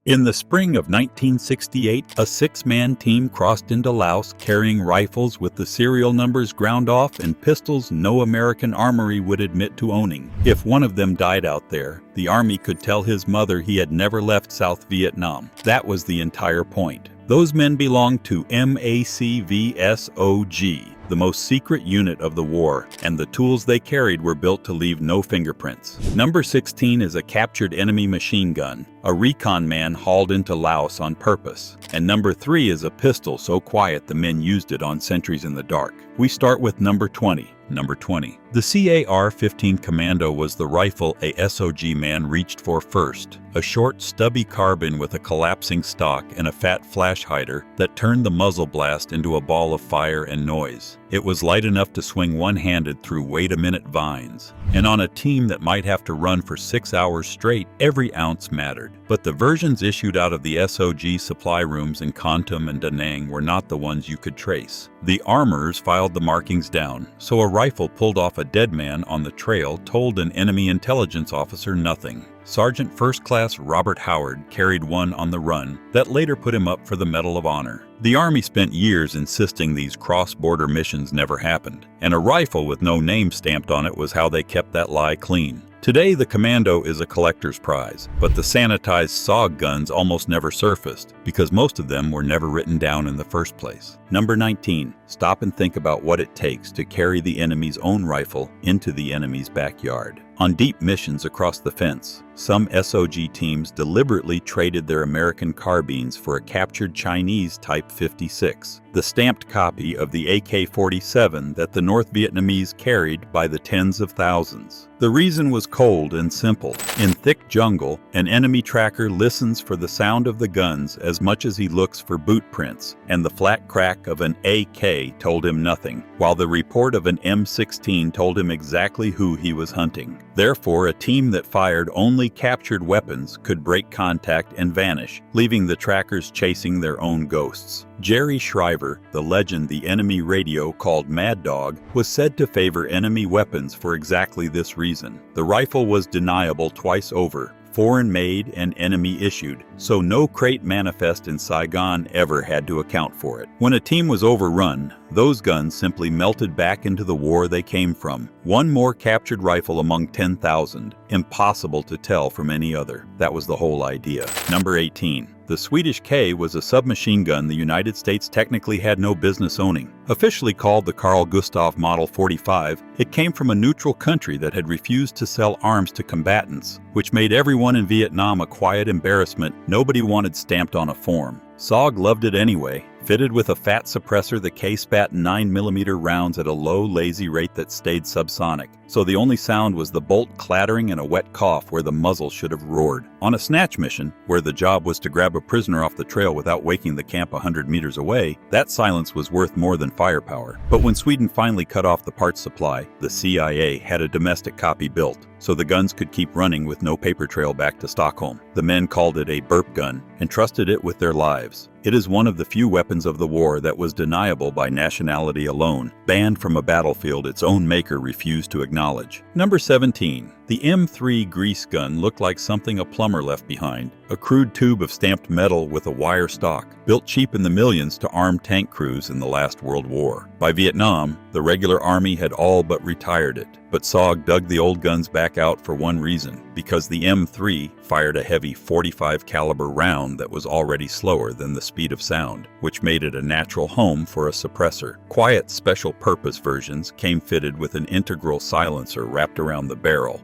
In the spring of 1968, a six-man team crossed into Laos carrying rifles with the serial numbers ground off and pistols no American armory would admit to owning. If one of them died out there, the Army could tell his mother he had never left South Vietnam. That was the entire point. Those men belonged to MACV-SOG, the most secret unit of the war, and the tools they carried were built to leave no fingerprints. Number 16 is a captured enemy machine gun, a recon man hauled into Laos on purpose. And number 3 is a pistol so quiet the men used it on sentries in the dark. We start with number 20. Number 20. The CAR-15 Commando was the rifle a SOG man reached for first, a short, stubby carbine with a collapsing stock and a fat flash hider that turned the muzzle blast into a ball of fire and noise. It was light enough to swing one-handed through wait-a-minute vines. And on a team that might have to run for 6 hours straight, every ounce mattered. But the versions issued out of the SOG supply rooms in Kontum and Da Nang were not the ones you could trace. The armorers filed the markings down, so a rifle pulled off a dead man on the trail told an enemy intelligence officer nothing. Sergeant First Class Robert Howard carried one on the run that later put him up for the Medal of Honor. The Army spent years insisting these cross-border missions never happened, and a rifle with no name stamped on it was how they kept that lie clean. Today, the Commando is a collector's prize, but the sanitized SOG guns almost never surfaced because most of them were never written down in the first place. Number 19. Stop and think about what it takes to carry the enemy's own rifle into the enemy's backyard. On deep missions across the fence, some SOG teams deliberately traded their American carbines for a captured Chinese Type 56, the stamped copy of the AK-47 that the North Vietnamese carried by the tens of thousands. The reason was cold and simple. In thick jungle, an enemy tracker listens for the sound of the guns as much as he looks for boot prints, and the flat crack of an AK told him nothing, while the report of an M16 told him exactly who he was hunting. Therefore, a team that fired only captured weapons could break contact and vanish, leaving the trackers chasing their own ghosts. Jerry Shriver, the legend the enemy radio called Mad Dog, was said to favor enemy weapons for exactly this reason. The rifle was deniable twice over, foreign-made and enemy-issued, so no crate manifest in Saigon ever had to account for it. When a team was overrun, those guns simply melted back into the war they came from. One more captured rifle among 10,000, impossible to tell from any other. That was the whole idea. Number 18. The Swedish K was a submachine gun the United States technically had no business owning. Officially called the Carl Gustaf Model 45, it came from a neutral country that had refused to sell arms to combatants, which made everyone in Vietnam a quiet embarrassment nobody wanted stamped on a form. SOG loved it anyway. Fitted with a fat suppressor, the K spat 9mm rounds at a low, lazy rate that stayed subsonic, so the only sound was the bolt clattering and a wet cough where the muzzle should have roared. On a snatch mission, where the job was to grab a prisoner off the trail without waking the camp 100 meters away, that silence was worth more than firepower. But when Sweden finally cut off the parts supply, the CIA had a domestic copy built, so the guns could keep running with no paper trail back to Stockholm. The men called it a burp gun and trusted it with their lives. It is one of the few weapons of the war that was deniable by nationality alone, banned from a battlefield its own maker refused to acknowledge. Number 17. The M3 grease gun looked like something a plumber left behind, a crude tube of stamped metal with a wire stock, built cheap in the millions to arm tank crews in the last World War. By Vietnam, the regular army had all but retired it, but SOG dug the old guns back out for one reason, because the M3 fired a heavy .45 caliber round that was already slower than the speed of sound, which made it a natural home for a suppressor. Quiet special-purpose versions came fitted with an integral silencer wrapped around the barrel,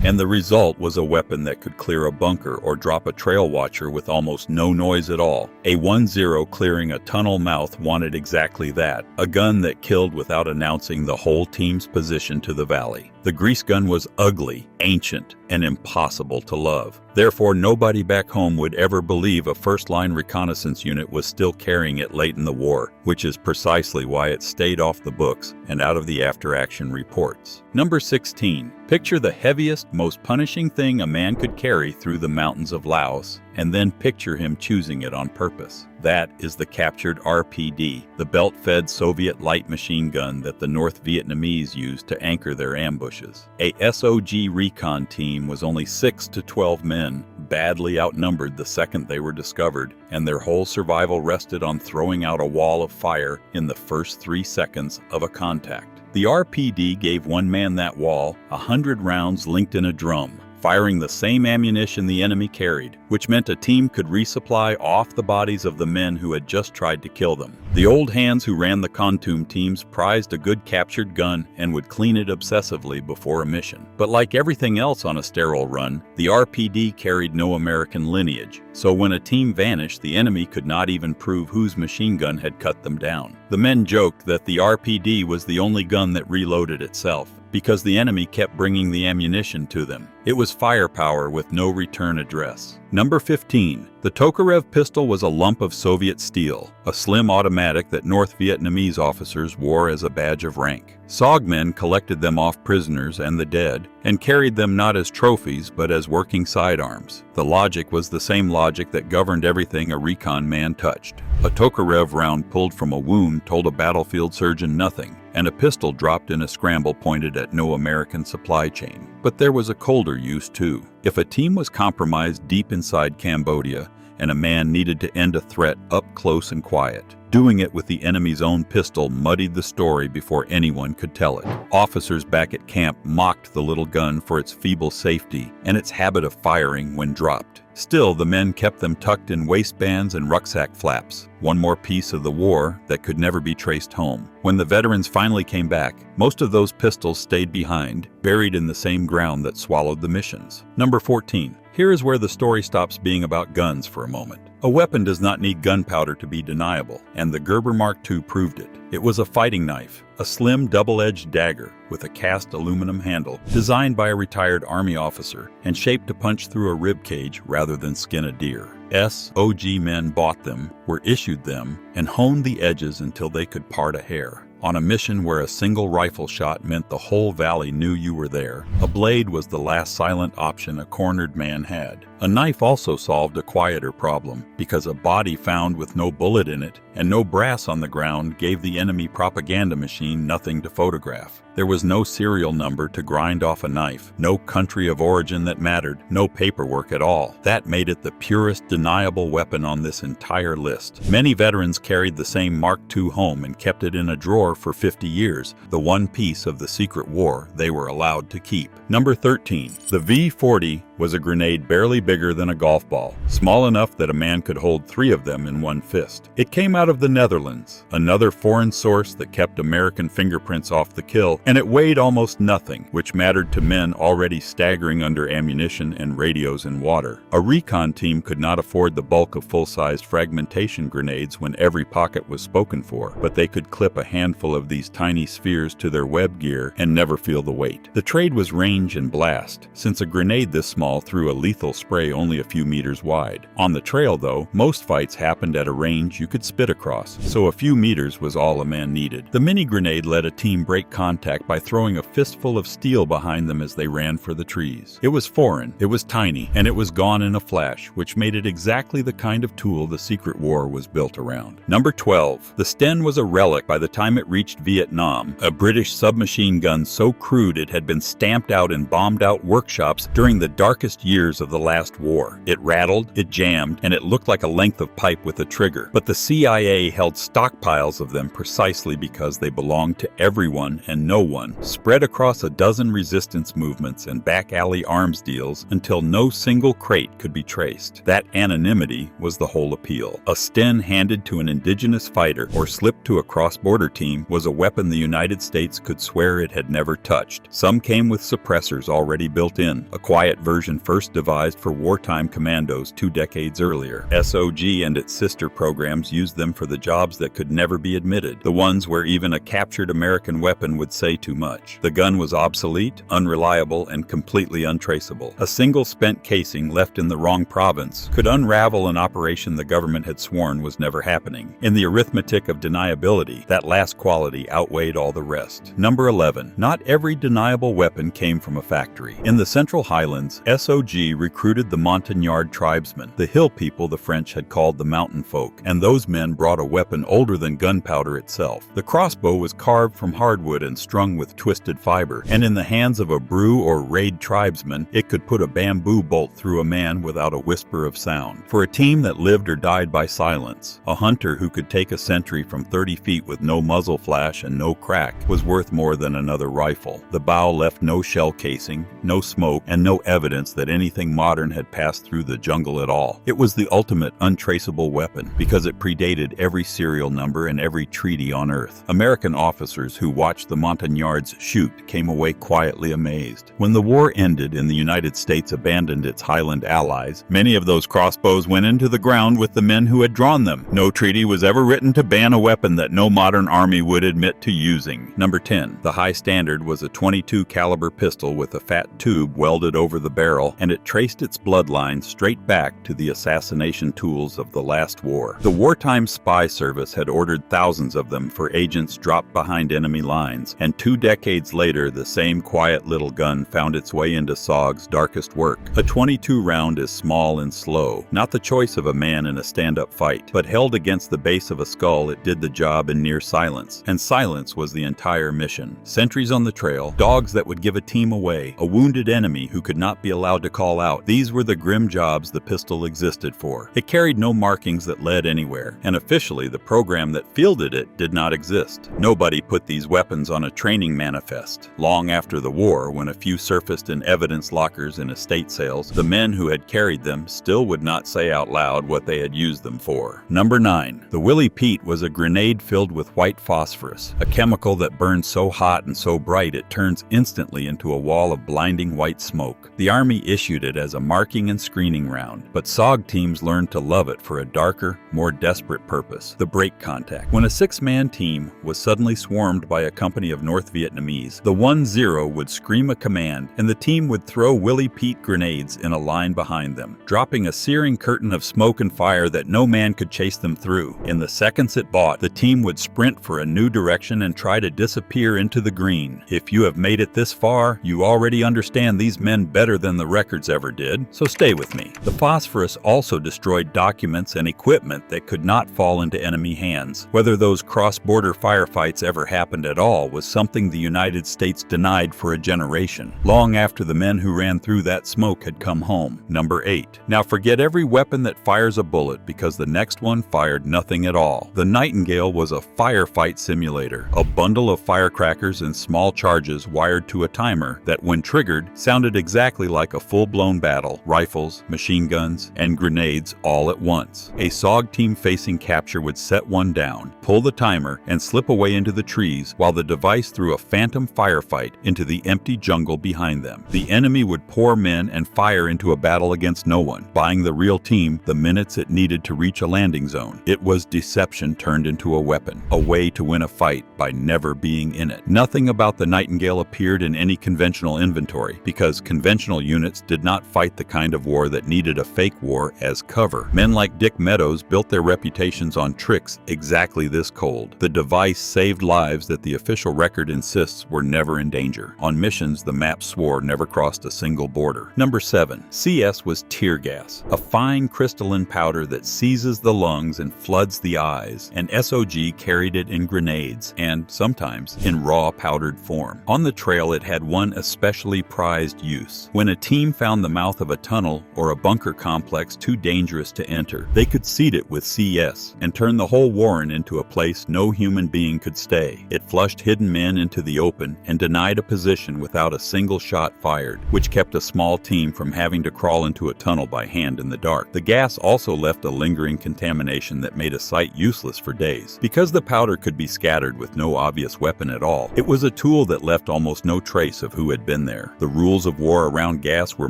and the result was a weapon that could clear a bunker or drop a trail watcher with almost no noise at all. A 1-0 clearing a tunnel mouth wanted exactly that, a gun that killed without announcing the whole team's position to the valley. The grease gun was ugly, ancient, and impossible to love. Therefore, nobody back home would ever believe a first-line reconnaissance unit was still carrying it late in the war, which is precisely why it stayed off the books and out of the after-action reports. Number 16. Picture the heaviest, most punishing thing a man could carry through the mountains of Laos, and then picture him choosing it on purpose. That is the captured RPD, the belt-fed Soviet light machine gun that the North Vietnamese used to anchor their ambushes. A SOG recon team was only 6 to 12 men, badly outnumbered the second they were discovered, and their whole survival rested on throwing out a wall of fire in the first 3 seconds of a contact. The RPD gave one man that wall 100 rounds linked in a drum, firing the same ammunition the enemy carried, which meant a team could resupply off the bodies of the men who had just tried to kill them. The old hands who ran the Kontum teams prized a good captured gun and would clean it obsessively before a mission. But like everything else on a sterile run, the RPD carried no American lineage, so when a team vanished, the enemy could not even prove whose machine gun had cut them down. The men joked that the RPD was the only gun that reloaded itself, because the enemy kept bringing the ammunition to them. It was firepower with no return address. Number 15. The Tokarev pistol was a lump of Soviet steel, a slim automatic that North Vietnamese officers wore as a badge of rank. SOG men collected them off prisoners and the dead, and carried them not as trophies but as working sidearms. The logic was the same logic that governed everything a recon man touched. A Tokarev round pulled from a wound told a battlefield surgeon nothing, and a pistol dropped in a scramble pointed at no American supply chain. But there was a colder use too. If a team was compromised deep inside Cambodia, and a man needed to end a threat up close and quiet, doing it with the enemy's own pistol muddied the story before anyone could tell it. Officers back at camp mocked the little gun for its feeble safety and its habit of firing when dropped. Still, the men kept them tucked in waistbands and rucksack flaps, one more piece of the war that could never be traced home. When the veterans finally came back, most of those pistols stayed behind, buried in the same ground that swallowed the missions. Number 14. Here is where the story stops being about guns for a moment. A weapon does not need gunpowder to be deniable, and the Gerber Mark II proved it. It was a fighting knife, a slim double-edged dagger with a cast aluminum handle, designed by a retired Army officer and shaped to punch through a rib cage rather than skin a deer. SOG men bought them, were issued them, and honed the edges until they could part a hair. On a mission where a single rifle shot meant the whole valley knew you were there, a blade was the last silent option a cornered man had. A knife also solved a quieter problem, because a body found with no bullet in it and no brass on the ground gave the enemy propaganda machine nothing to photograph. There was no serial number to grind off a knife, no country of origin that mattered, no paperwork at all. That made it the purest deniable weapon on this entire list. Many veterans carried the same Mark II home and kept it in a drawer for 50 years, the one piece of the secret war they were allowed to keep. Number 13. The V-40 was a grenade barely bigger than a golf ball, small enough that a man could hold 3 of them in one fist. It came out of the Netherlands, another foreign source that kept American fingerprints off the kill, and it weighed almost nothing, which mattered to men already staggering under ammunition and radios in water. A recon team could not afford the bulk of full-sized fragmentation grenades when every pocket was spoken for, but they could clip a handful of these tiny spheres to their web gear and never feel the weight. The trade was range and blast, since a grenade this small threw a lethal spray only a few meters wide. On the trail, though, most fights happened at a range you could spit across, so a few meters was all a man needed. The mini grenade let a team break contact by throwing a fistful of steel behind them as they ran for the trees. It was foreign, it was tiny, and it was gone in a flash, which made it exactly the kind of tool the secret war was built around. Number 12. The Sten was a relic by the time it reached Vietnam, a British submachine gun so crude it had been stamped out in bombed-out workshops during the darkest years of the last war. It rattled, it jammed, and it looked like a length of pipe with a trigger. But the CIA held stockpiles of them precisely because they belonged to everyone and no one, spread across a dozen resistance movements and back-alley arms deals until no single crate could be traced. That anonymity was the whole appeal. A Sten handed to an indigenous fighter or slipped to a cross-border team was a weapon the United States could swear it had never touched. Some came with suppressors already built in, a quiet version first devised for wartime commandos 2 decades earlier. SOG and its sister programs used them for the jobs that could never be admitted, the ones where even a captured American weapon would say too much. The gun was obsolete, unreliable, and completely untraceable. A single spent casing left in the wrong province could unravel an operation the government had sworn was never happening. In the arithmetic of deniability, that last quality outweighed all the rest. Number 11. Not every deniable weapon came from a factory. In the Central Highlands, SOG recruited included the Montagnard tribesmen, the hill people the French had called the mountain folk, and those men brought a weapon older than gunpowder itself. The crossbow was carved from hardwood and strung with twisted fiber, and in the hands of a brew or raid tribesman, it could put a bamboo bolt through a man without a whisper of sound. For a team that lived or died by silence, a hunter who could take a sentry from 30 feet with no muzzle flash and no crack was worth more than another rifle. The bow left no shell casing, no smoke, and no evidence that anything modern had passed through the jungle at all. It was the ultimate untraceable weapon because it predated every serial number and every treaty on Earth. American officers who watched the Montagnards shoot came away quietly amazed. When the war ended and the United States abandoned its Highland allies, many of those crossbows went into the ground with the men who had drawn them. No treaty was ever written to ban a weapon that no modern army would admit to using. Number 10. The high standard was a 22 caliber pistol with a fat tube welded over the barrel, and it traced its bloodline straight back to the assassination tools of the last war. The wartime spy service had ordered thousands of them for agents dropped behind enemy lines, and 2 decades later the same quiet little gun found its way into SOG's darkest work. A 22 round is small and slow, not the choice of a man in a stand-up fight, but held against the base of a skull it did the job in near silence, and silence was the entire mission. Sentries on the trail, dogs that would give a team away, a wounded enemy who could not be allowed to call out. These were the grim jobs the pistol existed for. It carried no markings that led anywhere, and officially the program that fielded it did not exist. Nobody put these weapons on a training manifest. Long after the war, when a few surfaced in evidence lockers in estate sales, the men who had carried them still would not say out loud what they had used them for. Number 9. The Willie Pete was a grenade filled with white phosphorus, a chemical that burns so hot and so bright it turns instantly into a wall of blinding white smoke. The Army issued it as a marking and screening round, but SOG teams learned to love it for a darker, more desperate purpose: the break contact. When a 6-man team was suddenly swarmed by a company of North Vietnamese, the 1-0 would scream a command, and the team would throw Willie Pete grenades in a line behind them, dropping a searing curtain of smoke and fire that no man could chase them through. In the seconds it bought, the team would sprint for a new direction and try to disappear into the green. If you have made it this far, you already understand these men better than the records ever did, so stay with me. The phosphorus also destroyed documents and equipment that could not fall into enemy hands. Whether those cross-border firefights ever happened at all was something the United States denied for a generation, long after the men who ran through that smoke had come home. Number 8. Now forget every weapon that fires a bullet, because the next one fired nothing at all. The Nightingale was a firefight simulator, a bundle of firecrackers in small charges wired to a timer that, when triggered, sounded exactly like a full-blown battle: rifles, machine guns, and grenades all at once. A SOG team facing capture would set one down, pull the timer, and slip away into the trees while the device threw a phantom firefight into the empty jungle behind them. The enemy would pour men and fire into a battle against no one, buying the real team the minutes it needed to reach a landing zone. It was deception turned into a weapon, a way to win a fight by never being in it. Nothing about the Nightingale appeared in any conventional inventory, because conventional units did not fight the kind of war that needed a fake war as cover. Men like Dick Meadows built their reputations on tricks exactly this cold. The device saved lives that the official record insists were never in danger. On missions, the map swore never crossed a single border. Number 7. CS was tear gas, a fine crystalline powder that seizes the lungs and floods the eyes, and SOG carried it in grenades, and sometimes in raw powdered form. On the trail, it had one especially prized use. When a team found the mouth of a tunnel or a bunker complex too dangerous to enter, they could seed it with CS and turn the whole warren into a place no human being could stay. It flushed hidden men into the open and denied a position without a single shot fired, which kept a small team from having to crawl into a tunnel by hand in the dark. The gas also left a lingering contamination that made a site useless for days. Because the powder could be scattered with no obvious weapon at all, it was a tool that left almost no trace of who had been there. The rules of war around gas were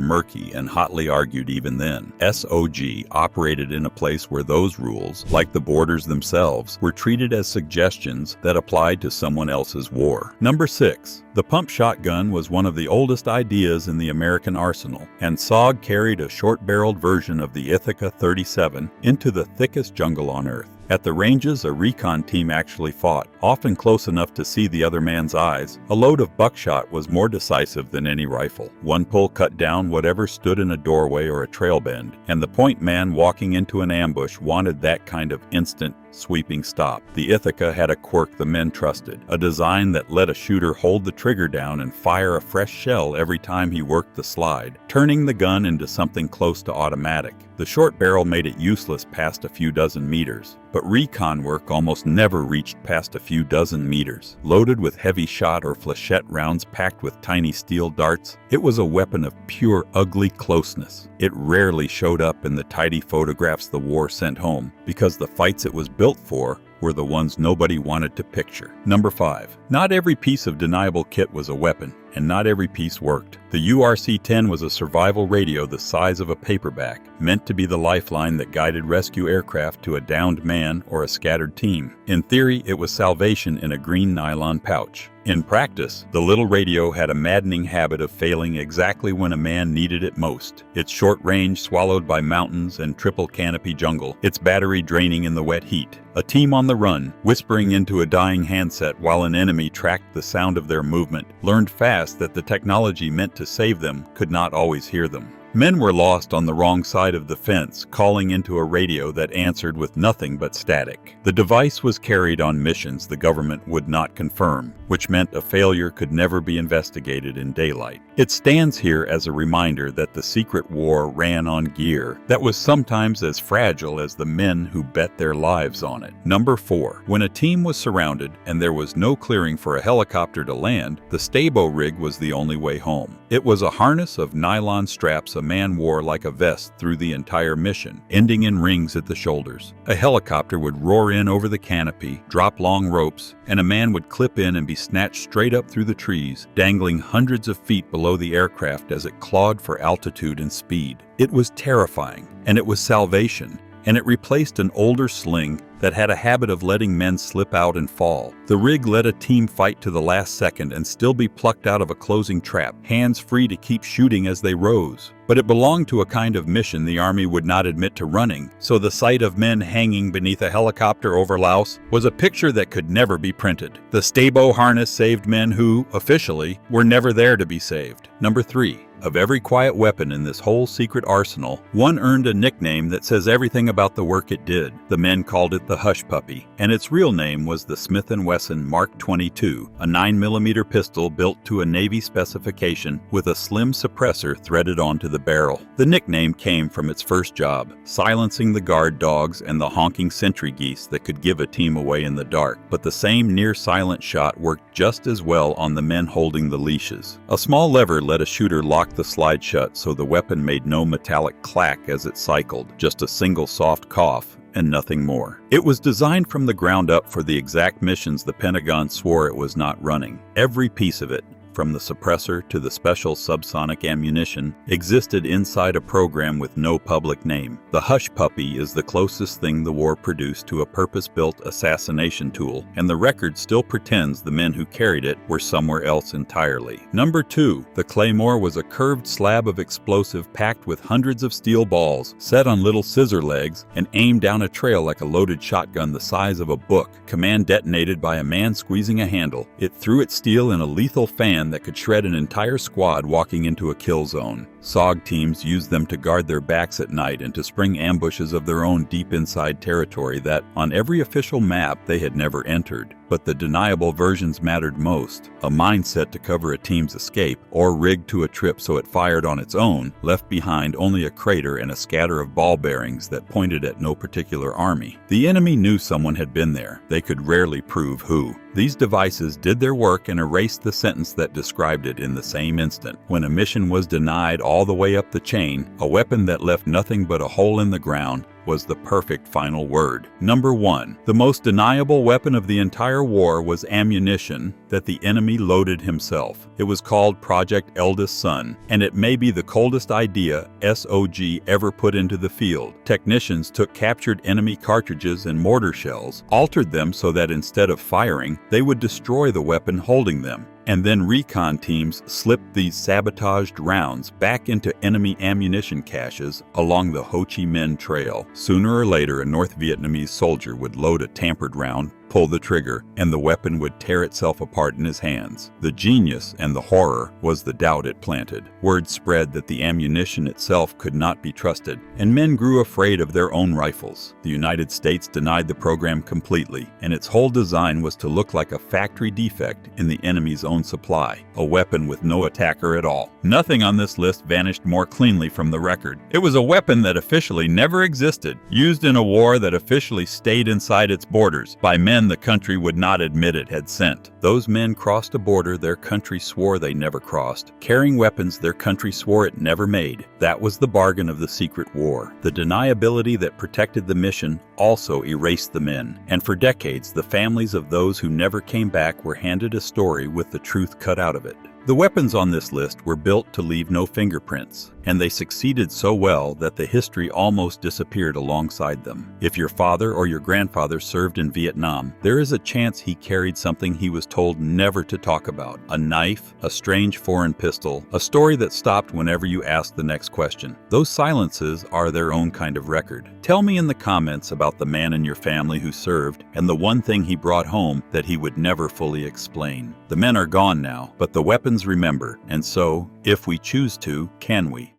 murky and hotly argued even then. SOG operated in a place where those rules, like the borders themselves, were treated as suggestions that applied to someone else's war. Number 6. The pump shotgun was one of the oldest ideas in the American arsenal, and SOG carried a short-barreled version of the Ithaca 37 into the thickest jungle on Earth. At the ranges, a recon team actually fought, often close enough to see the other man's eyes. A load of buckshot was more decisive than any rifle. One pull cut down whatever stood in a doorway or a trail bend, and the point man walking into an ambush wanted that kind of instant, sweeping stop. The Ithaca had a quirk the men trusted, a design that let a shooter hold the trigger down and fire a fresh shell every time he worked the slide, turning the gun into something close to automatic. The short barrel made it useless past a few dozen meters, but recon work almost never reached past a few dozen meters. Loaded with heavy shot or flechette rounds packed with tiny steel darts, it was a weapon of pure ugly closeness. It rarely showed up in the tidy photographs the war sent home, because the fights it was built for were the ones nobody wanted to picture. Number 5. Not every piece of deniable kit was a weapon, and not every piece worked. The URC-10 was a survival radio the size of a paperback, meant to be the lifeline that guided rescue aircraft to a downed man or a scattered team. In theory, it was salvation in a green nylon pouch. In practice, the little radio had a maddening habit of failing exactly when a man needed it most. Its short range swallowed by mountains and triple canopy jungle, its battery draining in the wet heat. A team on the run, whispering into a dying handset while an enemy tracked the sound of their movement, learned fast that the technology meant to save them could not always hear them. Men were lost on the wrong side of the fence, calling into a radio that answered with nothing but static. The device was carried on missions the government would not confirm, which meant a failure could never be investigated in daylight. It stands here as a reminder that the secret war ran on gear that was sometimes as fragile as the men who bet their lives on it. Number 4. When a team was surrounded and there was no clearing for a helicopter to land, the STABO rig was the only way home. It was a harness of nylon straps a man wore like a vest through the entire mission, ending in rings at the shoulders. A helicopter would roar in over the canopy, drop long ropes, and a man would clip in and be snatched straight up through the trees, dangling hundreds of feet below the aircraft as it clawed for altitude and speed. It was terrifying, and it was salvation, and it replaced an older sling that had a habit of letting men slip out and fall. The rig let a team fight to the last second and still be plucked out of a closing trap, hands free to keep shooting as they rose. But it belonged to a kind of mission the Army would not admit to running, so the sight of men hanging beneath a helicopter over Laos was a picture that could never be printed. The STABO harness saved men who, officially, were never there to be saved. Number 3. Of every quiet weapon in this whole secret arsenal, one earned a nickname that says everything about the work it did. The men called it the Hush Puppy, and its real name was the Smith & Wesson Mark II, a 9mm pistol built to a Navy specification with a slim suppressor threaded onto the barrel. The nickname came from its first job, silencing the guard dogs and the honking sentry geese that could give a team away in the dark, but the same near-silent shot worked just as well on the men holding the leashes. A small lever let a shooter lock the slide shut so the weapon made no metallic clack as it cycled, just a single soft cough and nothing more. It was designed from the ground up for the exact missions the Pentagon swore it was not running. Every piece of it, from the suppressor to the special subsonic ammunition, existed inside a program with no public name. The Hush Puppy is the closest thing the war produced to a purpose-built assassination tool, and the record still pretends the men who carried it were somewhere else entirely. Number 2. The Claymore was a curved slab of explosive packed with hundreds of steel balls, set on little scissor legs, and aimed down a trail like a loaded shotgun the size of a book. Command detonated by a man squeezing a handle. It threw its steel in a lethal fan that could shred an entire squad walking into a kill zone. SOG teams used them to guard their backs at night and to spring ambushes of their own deep inside territory that, on every official map, they had never entered. But the deniable versions mattered most. A mine set to cover a team's escape, or rigged to a trip so it fired on its own, left behind only a crater and a scatter of ball bearings that pointed at no particular army. The enemy knew someone had been there. They could rarely prove who. These devices did their work and erased the sentence that described it in the same instant. When a mission was denied all the way up the chain, a weapon that left nothing but a hole in the ground was the perfect final word. Number 1. The most deniable weapon of the entire war was ammunition that the enemy loaded himself. It was called Project Eldest Sun, and it may be the coldest idea SOG ever put into the field. Technicians took captured enemy cartridges and mortar shells, altered them so that instead of firing, they would destroy the weapon holding them, And then recon teams slipped these sabotaged rounds back into enemy ammunition caches along the Ho Chi Minh Trail. Sooner or later, a North Vietnamese soldier would load a tampered round, pull the trigger, and the weapon would tear itself apart in his hands. The genius and the horror was the doubt it planted. Word spread that the ammunition itself could not be trusted, and men grew afraid of their own rifles. The United States denied the program completely, and its whole design was to look like a factory defect in the enemy's own supply, a weapon with no attacker at all. Nothing on this list vanished more cleanly from the record. It was a weapon that officially never existed, used in a war that officially stayed inside its borders by men the country would not admit it had sent. Those men crossed a border their country swore they never crossed, carrying weapons their country swore it never made. That was the bargain of the secret war. The deniability that protected the mission also erased the men, and for decades the families of those who never came back were handed a story with the truth cut out of it. The weapons on this list were built to leave no fingerprints, and they succeeded so well that the history almost disappeared alongside them. If your father or your grandfather served in Vietnam, there is a chance he carried something he was told never to talk about. A knife, a strange foreign pistol, a story that stopped whenever you asked the next question. Those silences are their own kind of record. Tell me in the comments about the man in your family who served and the one thing he brought home that he would never fully explain. The men are gone now, but the weapons remember, and so, if we choose to, can we?